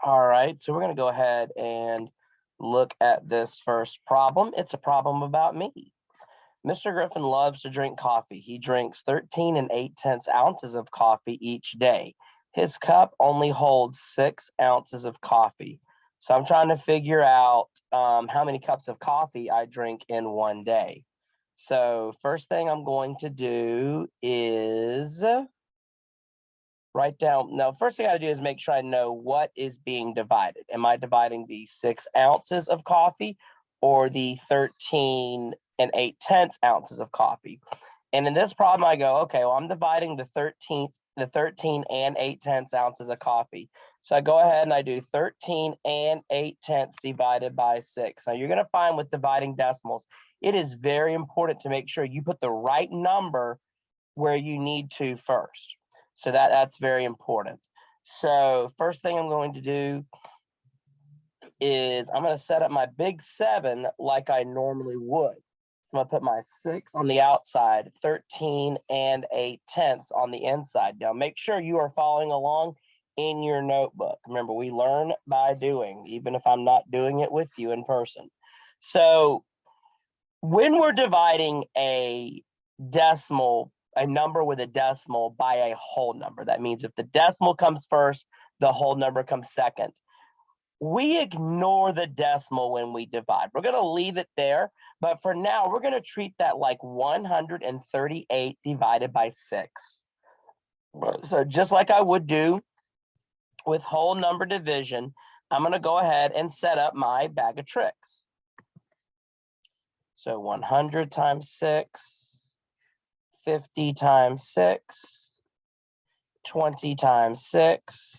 All right, so we're going to go ahead and look at this first problem. It's a problem about me. Mr. Griffin loves to drink coffee. He drinks 13 and 8/10 ounces of coffee each day. His cup only holds 6 ounces of coffee. So I'm trying to figure out how many cups of coffee I drink in one day. So first thing I'm going to do is write down. Now, first thing I got to do is make sure I know what is being divided. Am I dividing the 6 ounces of coffee or the 13 and 8/10 ounces of coffee? And in this problem, I go, okay, well, I'm dividing the 13 and 8/10 ounces of coffee. So I go ahead and I do 13 and 8/10 divided by 6. Now you're going to find with dividing decimals, it is very important to make sure you put the right number where you need to first. So that's very important. So first thing I'm going to do is I'm going to set up my big 7 like I normally would. So I'm going to put my 6 on the outside, 13 and 8/10 on the inside. Now make sure you are following along in your notebook. Remember, we learn by doing, even if I'm not doing it with you in person. So when we're dividing a number with a decimal by a whole number, that means if the decimal comes first, the whole number comes second. We ignore the decimal when we divide. We're going to leave it there, but for now, we're going to treat that like 138 divided by 6. So just like I would do with whole number division, I'm going to go ahead and set up my bag of tricks. So 100 times 6, 50 times 6, 20 times 6,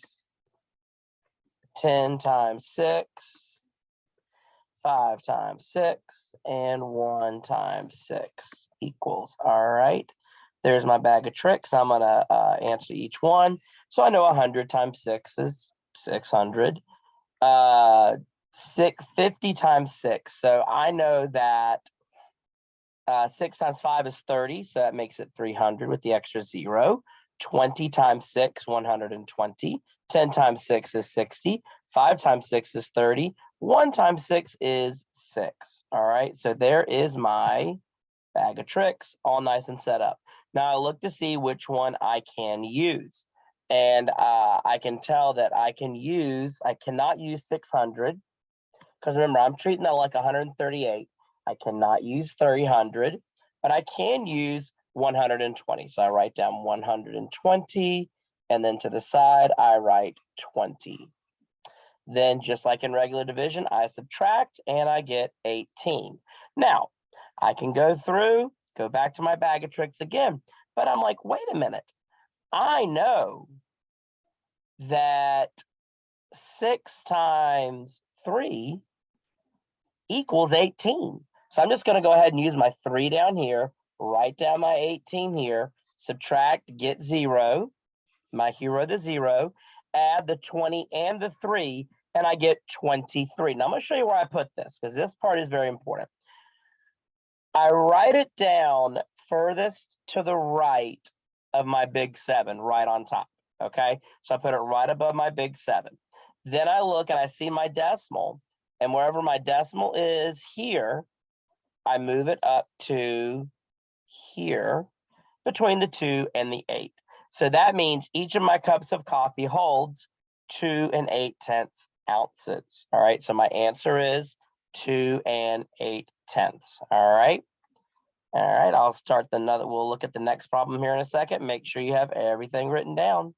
10 times 6, 5 times 6, and 1 times 6 equals. All right. There's my bag of tricks. I'm going to answer each one. So I know 100 times 6 is 600. 50 times 6. So I know that 6 times 5 is 30, so that makes it 300 with the extra 0. 20 times 6, 120. 10 times 6 is 60. 5 times 6 is 30. 1 times 6 is 6. All right, so there is my bag of tricks, all nice and set up. Now I look to see which one I can use. And I can tell that I cannot use 600, because remember, I'm treating that like 138. I cannot use 300, but I can use 120. So I write down 120, and then to the side, I write 20. Then just like in regular division, I subtract and I get 18. Now, I can go back to my bag of tricks again, but I'm like, wait a minute. I know that 6 times 3 equals 18. So I'm just going to go ahead and use my 3 down here, write down my 18 here, subtract, get 0, my hero the 0, add the 20 and the 3, and I get 23. Now I'm going to show you where I put this because this part is very important. I write it down furthest to the right of my big 7, right on top. Okay, so I put it right above my big 7. Then I look and I see my decimal, and wherever my decimal is here, I move it up to here between the 2 and the 8. So that means each of my cups of coffee holds 2 and 8/10 ounces. All right, so my answer is 2 and 8/10. All right. All right, we'll look at the next problem here in a second. Make sure you have everything written down.